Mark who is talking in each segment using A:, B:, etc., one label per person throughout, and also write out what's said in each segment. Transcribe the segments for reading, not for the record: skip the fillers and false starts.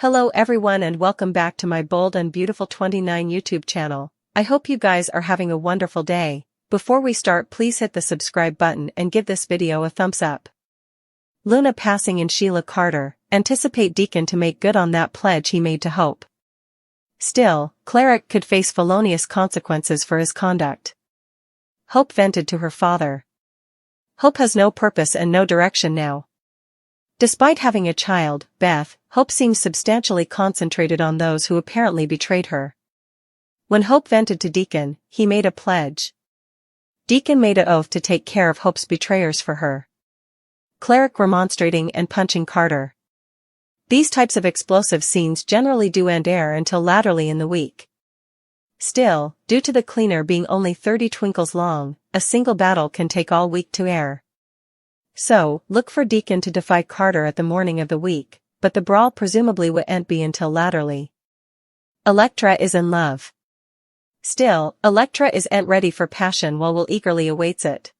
A: Hello everyone and welcome back to my Bold and Beautiful 29 YouTube channel. I hope you guys are having a wonderful day. Before we start, please hit the subscribe button and give this video a thumbs up. Luna passing in Sheila Carter. Anticipate Deacon to make good on that pledge he made to Hope. Still, Cleric could face felonious consequences for his conduct. Hope vented to her father. Hope has no purpose and no direction now. Despite having a child, Beth, Hope seems substantially concentrated on those who apparently betrayed her. When Hope vented to Deacon, he made a pledge. Deacon made an oath to take care of Hope's betrayers for her. Cleric remonstrating and punching Carter. These types of explosive scenes generally do end air until laterally in the week. Still, due to the cleaner being only 30 twinkles long, a single battle can take all week to air. So, look for Deacon to defy Carter at the morning of the week, but the brawl presumably won't be until laterally. Elektra is in love. Still, Elektra isn't ready for passion while Will eagerly awaits it.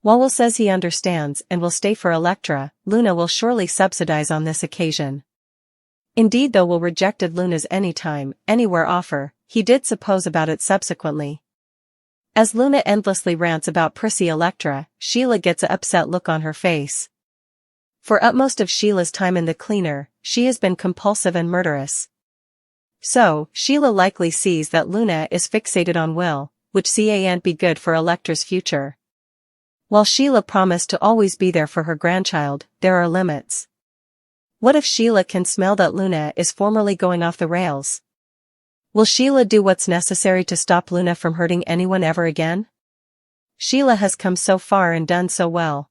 A: While Will says he understands and will stay for Elektra, Luna will surely subsidize on this occasion. Indeed, though Will rejected Luna's anytime, anywhere offer, he did suppose about it subsequently. As Luna endlessly rants about prissy Elektra, Sheila gets an upset look on her face. For utmost of Sheila's time in the cleaner, she has been compulsive and murderous. So, Sheila likely sees that Luna is fixated on Will, which can't be good for Elektra's future. While Sheila promised to always be there for her grandchild, there are limits. What if Sheila can smell that Luna is formally going off the rails? Will Sheila do what's necessary to stop Luna from hurting anyone ever again? Sheila has come so far and done so well.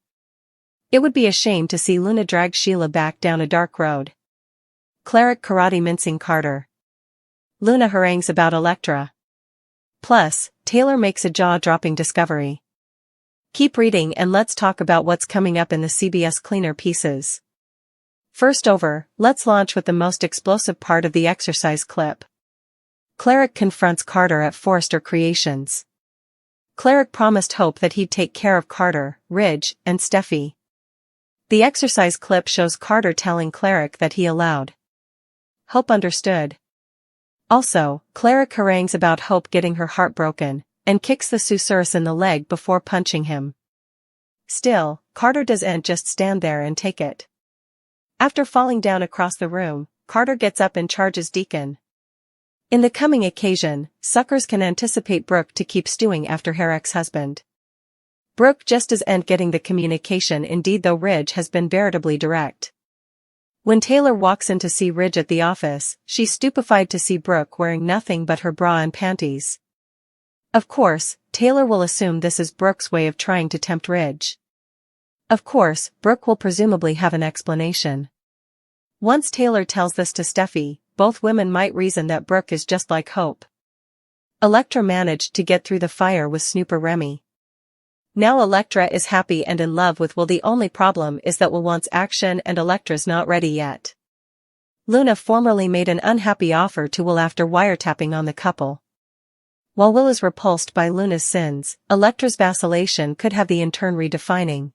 A: It would be a shame to see Luna drag Sheila back down a dark road. Cleric karate mincing Carter. Luna harangues about Elektra. Plus, Taylor makes a jaw-dropping discovery. Keep reading and let's talk about what's coming up in the CBS cleaner pieces. First over, let's launch with the most explosive part of the exercise clip. Cleric confronts Carter at Forrester Creations. Cleric promised Hope that he'd take care of Carter, Ridge, and Steffi. The exercise clip shows Carter telling Cleric that he allowed. Hope understood. Also, Cleric harangues about Hope getting her heart broken, and kicks the susurrus in the leg before punching him. Still, Carter doesn't just stand there and take it. After falling down across the room, Carter gets up and charges Deacon. In the coming occasion, suckers can anticipate Brooke to keep stewing after her ex-husband. Brooke just isn't getting the communication, indeed, though Ridge has been veritably direct. When Taylor walks in to see Ridge at the office, she's stupefied to see Brooke wearing nothing but her bra and panties. Of course, Taylor will assume this is Brooke's way of trying to tempt Ridge. Of course, Brooke will presumably have an explanation. Once Taylor tells this to Steffi, both women might reason that Brooke is just like Hope. Elektra managed to get through the fire with Snooper Remy. Now Elektra is happy and in love with Will. The only problem is that Will wants action and Elektra's not ready yet. Luna formerly made an unhappy offer to Will after wiretapping on the couple. While Will is repulsed by Luna's sins, Elektra's vacillation could have the in turn redefining.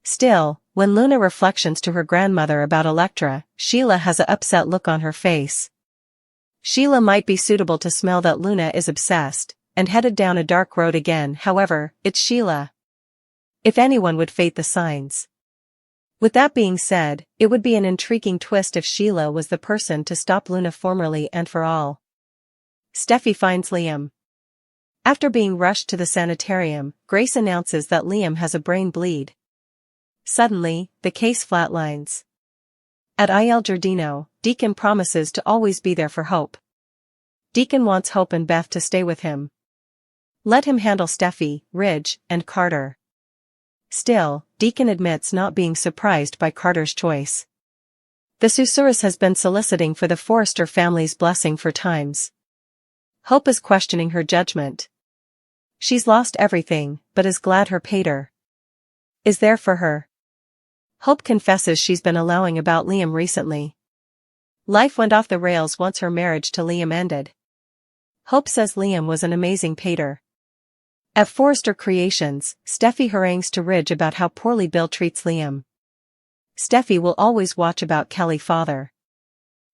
A: Still, when Luna reflections to her grandmother about Elektra, Sheila has an upset look on her face. Sheila might be suitable to smell that Luna is obsessed, and headed down a dark road again. However, it's Sheila. If anyone would fate the signs. With that being said, it would be an intriguing twist if Sheila was the person to stop Luna formally and for all. Steffi finds Liam. After being rushed to the sanitarium, Grace announces that Liam has a brain bleed. Suddenly, the case flatlines. At Il Giardino, Deacon promises to always be there for Hope. Deacon wants Hope and Beth to stay with him. Let him handle Steffi, Ridge, and Carter. Still, Deacon admits not being surprised by Carter's choice. The susurrus has been soliciting for the Forrester family's blessing for times. Hope is questioning her judgment. She's lost everything, but is glad her pater is there for her. Hope confesses she's been allowing about Liam recently. Life went off the rails once her marriage to Liam ended. Hope says Liam was an amazing pater. At Forrester Creations, Steffi harangues to Ridge about how poorly Bill treats Liam. Steffi will always watch about Kelly father.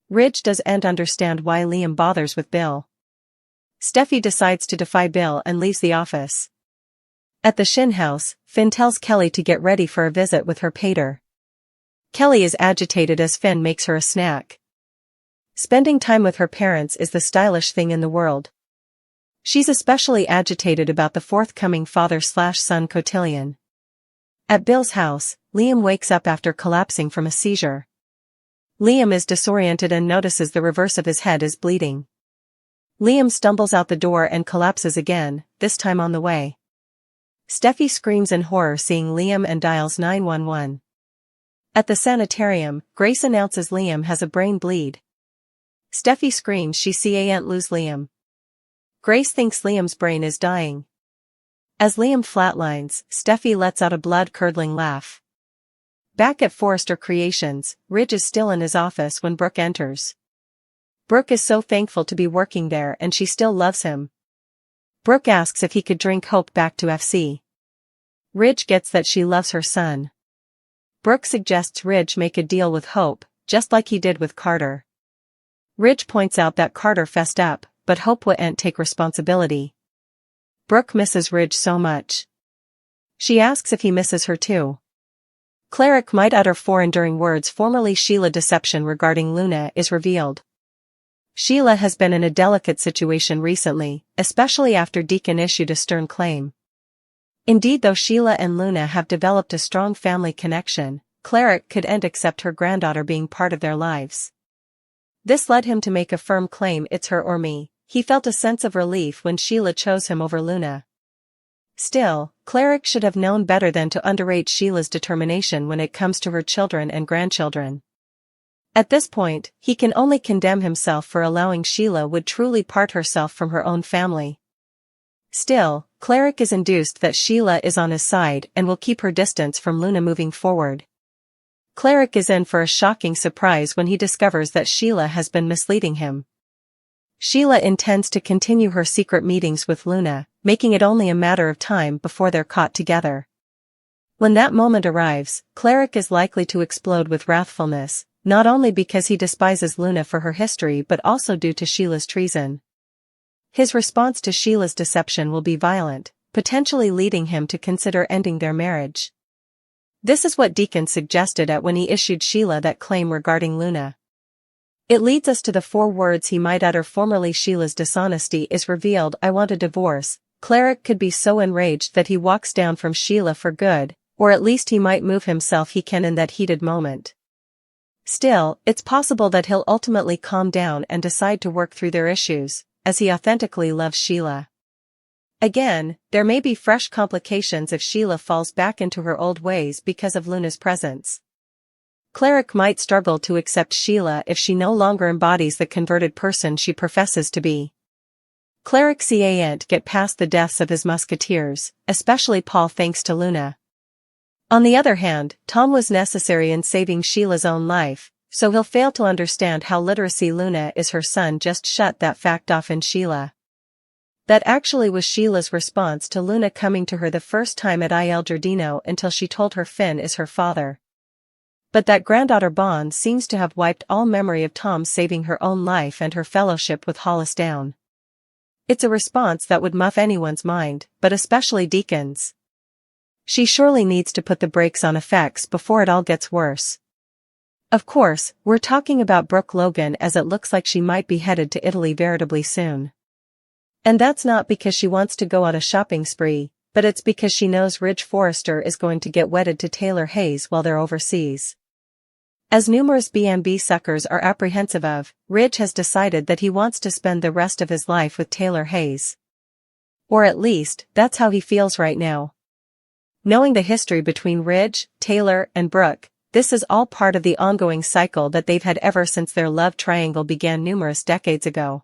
A: Ridge doesn't understand why Liam bothers with Bill. Steffi decides to defy Bill and leaves the office. At the Shin house, Finn tells Kelly to get ready for a visit with her pater. Kelly is agitated as Finn makes her a snack. Spending time with her parents is the stylish thing in the world. She's especially agitated about the forthcoming father-slash-son cotillion. At Bill's house, Liam wakes up after collapsing from a seizure. Liam is disoriented and notices the reverse of his head is bleeding. Liam stumbles out the door and collapses again, this time on the way. Steffi screams in horror seeing Liam and dials 911. At the sanitarium, Grace announces Liam has a brain bleed. Steffi screams she can't lose Liam. Grace thinks Liam's brain is dying. As Liam flatlines, Steffi lets out a blood-curdling laugh. Back at Forrester Creations, Ridge is still in his office when Brooke enters. Brooke is so thankful to be working there and she still loves him. Brooke asks if he could drink Hope back to FC. Ridge gets that she loves her son. Brooke suggests Ridge make a deal with Hope, just like he did with Carter. Ridge points out that Carter fessed up, but Hope wouldn't take responsibility. Brooke misses Ridge so much. She asks if he misses her too. Cleric might utter four enduring words. Formerly Sheila deception regarding Luna is revealed. Sheila has been in a delicate situation recently, especially after Deacon issued a stern claim. Indeed, though Sheila and Luna have developed a strong family connection, Cleric couldn't accept her granddaughter being part of their lives. This led him to make a firm claim, it's her or me. He felt a sense of relief when Sheila chose him over Luna. Still, Cleric should have known better than to underrate Sheila's determination when it comes to her children and grandchildren. At this point, he can only condemn himself for allowing Sheila would truly part herself from her own family. Still, Cleric is induced that Sheila is on his side and will keep her distance from Luna moving forward. Cleric is in for a shocking surprise when he discovers that Sheila has been misleading him. Sheila intends to continue her secret meetings with Luna, making it only a matter of time before they're caught together. When that moment arrives, Cleric is likely to explode with wrathfulness, not only because he despises Luna for her history but also due to Sheila's treason. His response to Sheila's deception will be violent, potentially leading him to consider ending their marriage. This is what Deacon suggested when he issued Sheila that claim regarding Luna. It leads us to the four words he might utter. Formerly Sheila's dishonesty is revealed. I want a divorce. Cleric could be so enraged that he walks down from Sheila for good, or at least he might move himself he can in that heated moment. Still, it's possible that he'll ultimately calm down and decide to work through their issues, as he authentically loves Sheila. Again, there may be fresh complications if Sheila falls back into her old ways because of Luna's presence. Cleric might struggle to accept Sheila if she no longer embodies the converted person she professes to be. Cleric can't get past the deaths of his musketeers, especially Paul thanks to Luna. On the other hand, Tom was necessary in saving Sheila's own life, so he'll fail to understand how literacy Luna is her son just shut that fact off in Sheila. That actually was Sheila's response to Luna coming to her the first time at Il Giardino until she told her Finn is her father. But that granddaughter bond seems to have wiped all memory of Tom saving her own life and her fellowship with Hollis down. It's a response that would muff anyone's mind, but especially Deacon's. She surely needs to put the brakes on effects before it all gets worse. Of course, we're talking about Brooke Logan as it looks like she might be headed to Italy veritably soon. And that's not because she wants to go on a shopping spree, but it's because she knows Ridge Forrester is going to get wedded to Taylor Hayes while they're overseas. As numerous B&B suckers are apprehensive of, Ridge has decided that he wants to spend the rest of his life with Taylor Hayes. Or at least, that's how he feels right now. Knowing the history between Ridge, Taylor, and Brooke, this is all part of the ongoing cycle that they've had ever since their love triangle began numerous decades ago.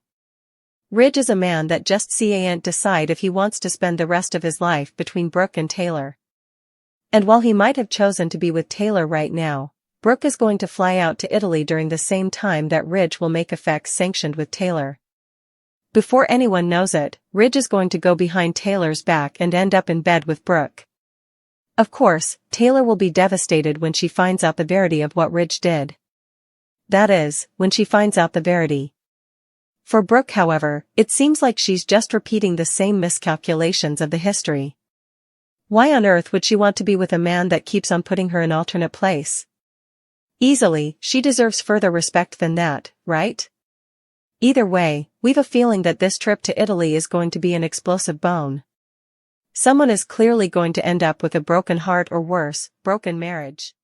A: Ridge is a man that just can't decide if he wants to spend the rest of his life between Brooke and Taylor. And while he might have chosen to be with Taylor right now, Brooke is going to fly out to Italy during the same time that Ridge will make effects sanctioned with Taylor. Before anyone knows it, Ridge is going to go behind Taylor's back and end up in bed with Brooke. Of course, Taylor will be devastated when she finds out the verity of what Ridge did. That is, when she finds out the verity. For Brooke, however, it seems like she's just repeating the same miscalculations of the history. Why on earth would she want to be with a man that keeps on putting her in alternate place? Easily, she deserves further respect than that, right? Either way, we've a feeling that this trip to Italy is going to be an explosive bone. Someone is clearly going to end up with a broken heart or worse, broken marriage.